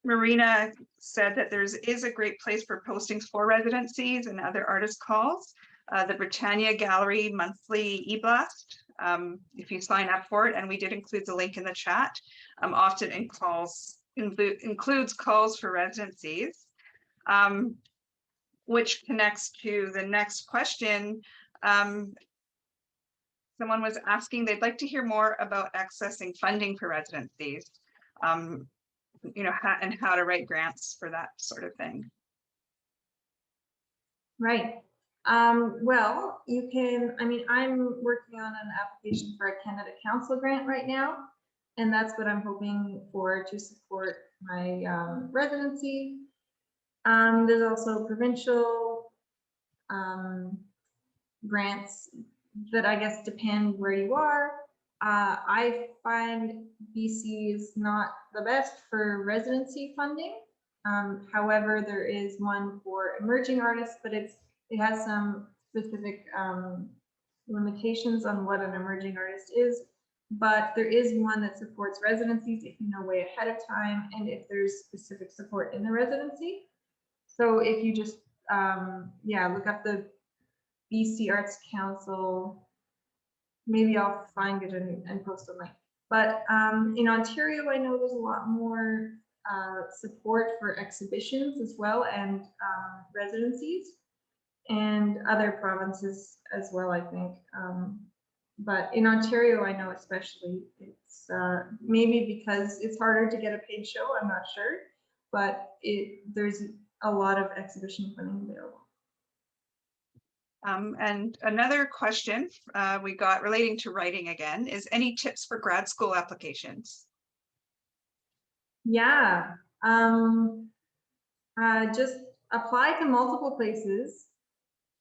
Marina said that there is a great place for postings for residencies and other artist calls. The Britannia Gallery monthly e-blast, if you sign up for it, and we did include the link in the chat, often includes calls for residencies, which connects to the next question. Someone was asking, they'd like to hear more about accessing funding for residencies, you know, and how to write grants for that sort of thing. Right. Well, you can, I mean, I'm working on an application for a Canada Council grant right now, and that's what I'm hoping for to support my residency. There's also provincial grants that I guess depend where you are. I find BC is not the best for residency funding. However, there is one for emerging artists, but it has some specific limitations on what an emerging artist is. But there is one that supports residencies if you know way ahead of time and if there's specific support in the residency. So if you just, yeah, look up the BC Arts Council, maybe I'll find it and post a link. But in Ontario, I know there's a lot more support for exhibitions as well, and residencies, and other provinces as well, I think. But in Ontario, I know especially, it's maybe because it's harder to get a paid show, I'm not sure, but there's a lot of exhibition funding available. And another question we got relating to writing again is, any tips for grad school applications? Yeah, just apply to multiple places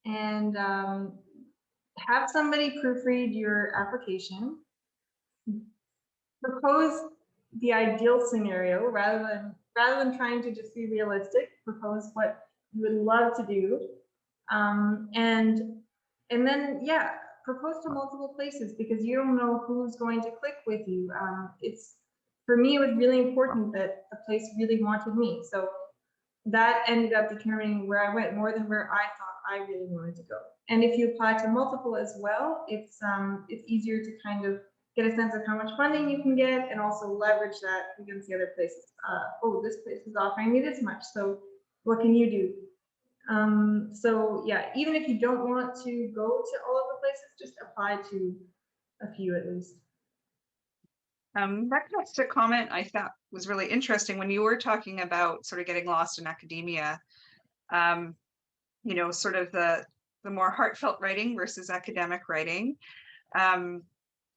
and have somebody proofread your application. Propose the ideal scenario rather than trying to just be realistic. Propose what you would love to do, and then yeah, propose to multiple places because you don't know who's going to click with you. For me, it was really important that the place really wanted me, so that ended up determining where I went more than where I thought I really wanted to go. And if you apply to multiple as well, it's easier to kind of get a sense of how much funding you can get and also leverage that against the other places. Oh, this place is offering me this much, so what can you do? So yeah, even if you don't want to go to all of the places, just apply to a few at least. That connects to a comment I thought was really interesting when you were talking about sort of getting lost in academia, you know, sort of the more heartfelt writing versus academic writing.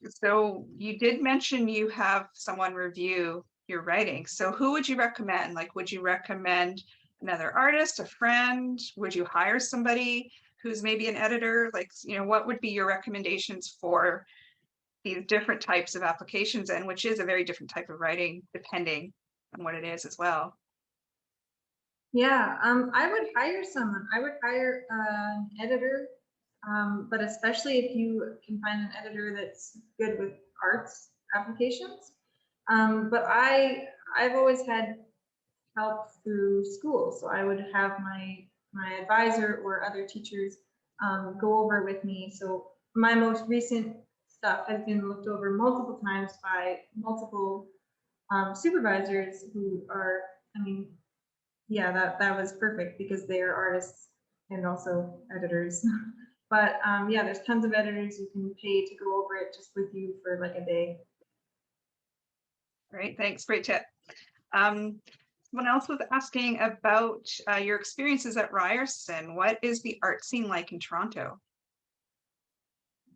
So you did mention you have someone review your writing. So who would you recommend? Like, would you recommend another artist, a friend? Would you hire somebody who's maybe an editor? Like, you know, what would be your recommendations for these different types of applications, and which is a very different type of writing depending on what it is as well? Yeah, I would hire someone. I would hire an editor, but especially if you can find an editor that's good with arts applications. But I've always had help through school, so I would have my advisor or other teachers go over with me. So my most recent stuff has been looked over multiple times by multiple supervisors who are, I mean, yeah, that was perfect because they are artists and also editors. But yeah, there's tons of editors you can pay to go over it just with you for like a day. Great, thanks. Great tip. Someone else was asking about your experiences at Ryerson. What is the art scene like in Toronto?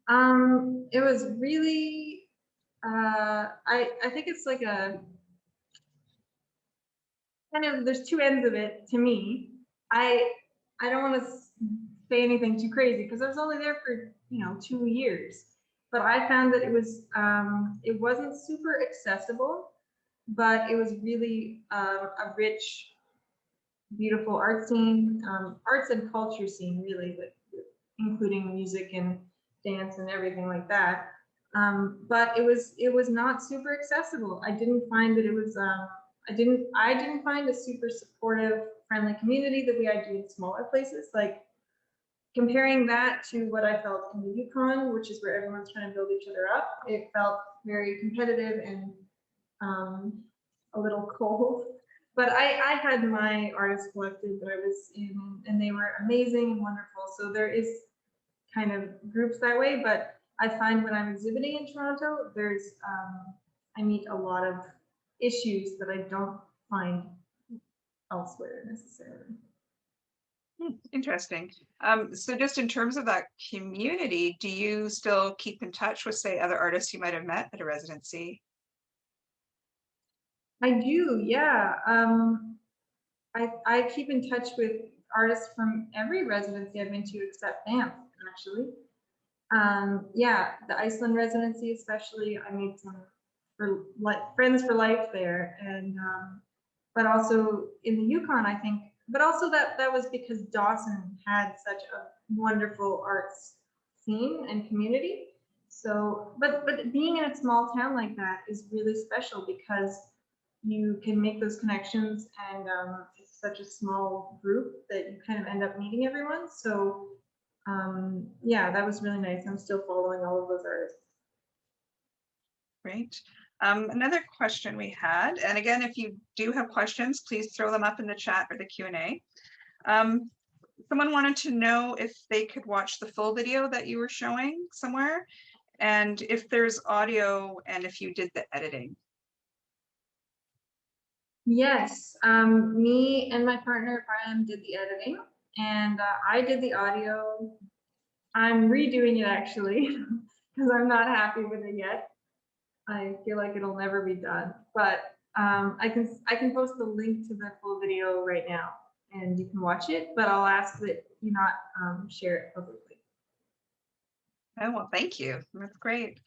It was really, I think it's like a kind of, there's two ends of it to me. I don't want to say anything too crazy because I was only there for 2 years, but I found that it wasn't super accessible, but it was really a rich, beautiful art scene, arts and culture scene, really, but including music and dance and everything like that. But it was not super accessible. I didn't find that it was. I didn't find a super supportive, friendly community the way I do in smaller places. Like comparing that to what I felt in the Yukon, which is where everyone's trying to build each other up, it felt very competitive and a little cold. But I had my artist collective that I was in, and they were amazing and wonderful. So there is kind of groups that way, but I find when I'm exhibiting in Toronto, I meet a lot of issues that I don't find elsewhere necessarily. Interesting. So just in terms of that community, do you still keep in touch with, say, other artists you might have met at a residency? I do, yeah. I keep in touch with artists from every residency I've been to except Banff, actually. Yeah, the Iceland residency especially, I made some friends for life there, and but also in the Yukon, I think. But also that was because Dawson had such a wonderful arts scene and community. So, but being in a small town like that is really special because you can make those connections, and it's such a small group that you kind of end up meeting everyone. So yeah, that was really nice. I'm still following all of those artists. Great. Another question we had, and again, if you do have questions, please throw them up in the chat or the Q&A. Someone wanted to know if they could watch the full video that you were showing somewhere, and if there's audio, and if you did the editing. Yes, me and my partner Brian did the editing, and I did the audio. I'm redoing it actually because I'm not happy with it yet. I feel like it'll never be done, but I can post the link to the full video right now, and you can watch it. But I'll ask that you not share it publicly. Oh, well, thank you. That's great.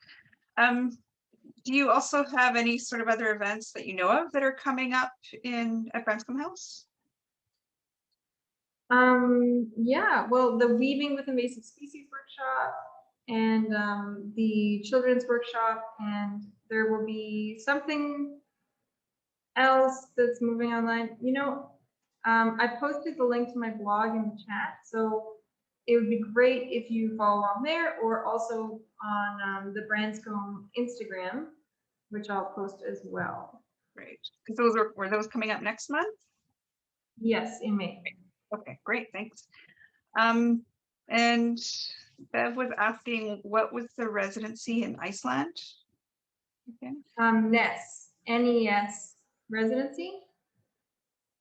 Do you also have any sort of other events that you know of that are coming up at Branscombe House? Yeah, well, the Weaving with Invasive Species workshop and the children's workshop, and there will be something else that's moving online. I posted the link to my blog in the chat, so it would be great if you follow along there, or also on the Branscombe Instagram, which I'll post as well. Great, because those were those coming up next month? Yes, in May. Okay, great, thanks. And Bev was asking, what was the residency in Iceland? Okay. NES, N-E-S residency.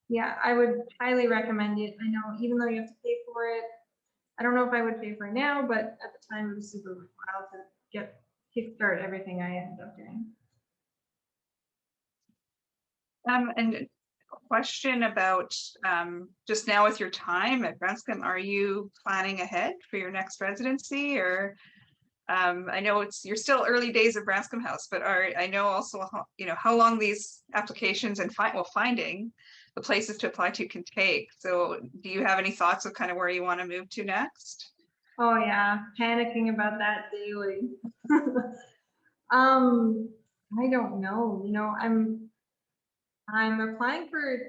Yeah, I would highly recommend it. I know, even though you have to pay for it, I don't know if I would pay for it now, but at the time it was super wild to kickstart everything I ended up doing. And a question about just now with your time at Branscombe, are you planning ahead for your next residency, or I know you're still early days of Branscombe House, but I know also how long these applications and finding the places to apply to can take. So do you have any thoughts of kind of where you want to move to next? Oh yeah, panicking about that daily. I don't know, you know, I'm applying for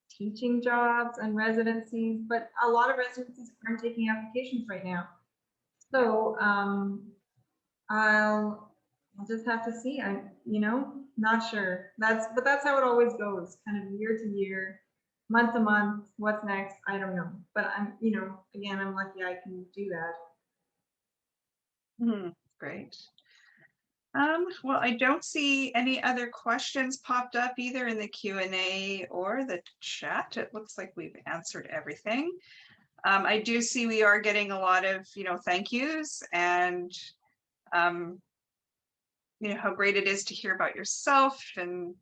teaching jobs and residencies, but a lot of residencies aren't taking applications right now. So I'll just have to see. I'm, you know, not sure. But that's how it always goes, kind of year to year, month to month. What's next? I don't know. But I'm, you know, again, I'm lucky I can do that. Great. Well, I don't see any other questions popped up either in the Q&A or the chat. It looks like we've answered everything. I do see we are getting a lot of, thank yous and, how great it is to hear about yourself and,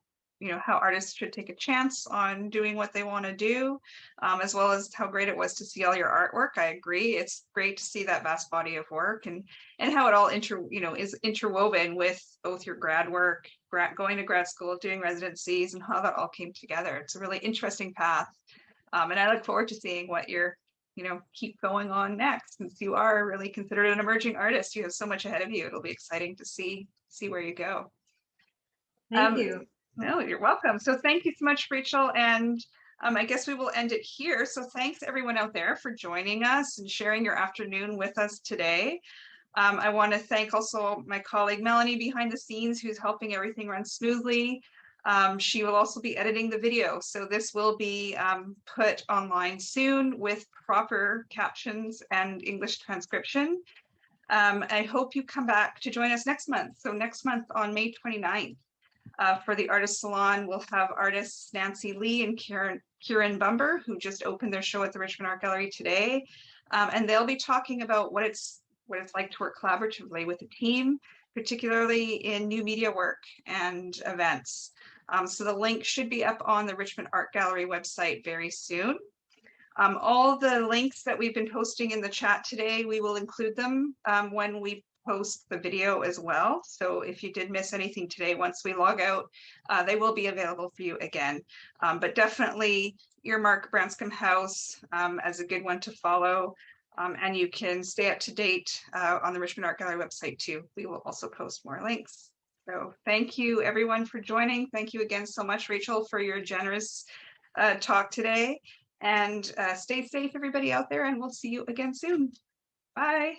how artists should take a chance on doing what they want to do, as well as how great it was to see all your artwork. I agree. It's great to see that vast body of work and how it all is interwoven with both your grad work, going to grad school, doing residencies, and how that all came together. It's a really interesting path. And I look forward to seeing what you're, keep going on next. Since you are really considered an emerging artist, you have so much ahead of you. It'll be exciting to see where you go. Thank you. No, you're welcome. So thank you so much, Rachel. And I guess we will end it here. So thanks everyone out there for joining us and sharing your afternoon with us today. I want to thank also my colleague Melanie behind the scenes, who's helping everything run smoothly. She will also be editing the video. So this will be put online soon with proper captions and English transcription. I hope you come back to join us next month. So next month on May 29th. For the Artist Salon, we'll have artists Nancy Lee and Kieran Bumber, who just opened their show at the Richmond Art Gallery today. And they'll be talking about what it's like to work collaboratively with a team, particularly in new media work and events. So the link should be up on the Richmond Art Gallery website very soon. All the links that we've been posting in the chat today, we will include them when we post the video as well. So if you did miss anything today, once we log out, they will be available for you again. But definitely earmark Branscombe House as a good one to follow. And you can stay up to date on the Richmond Art Gallery website too. We will also post more links. So thank you everyone for joining. Thank you again so much, Rachel, for your generous talk today. And stay safe, everybody out there, and we'll see you again soon. Bye.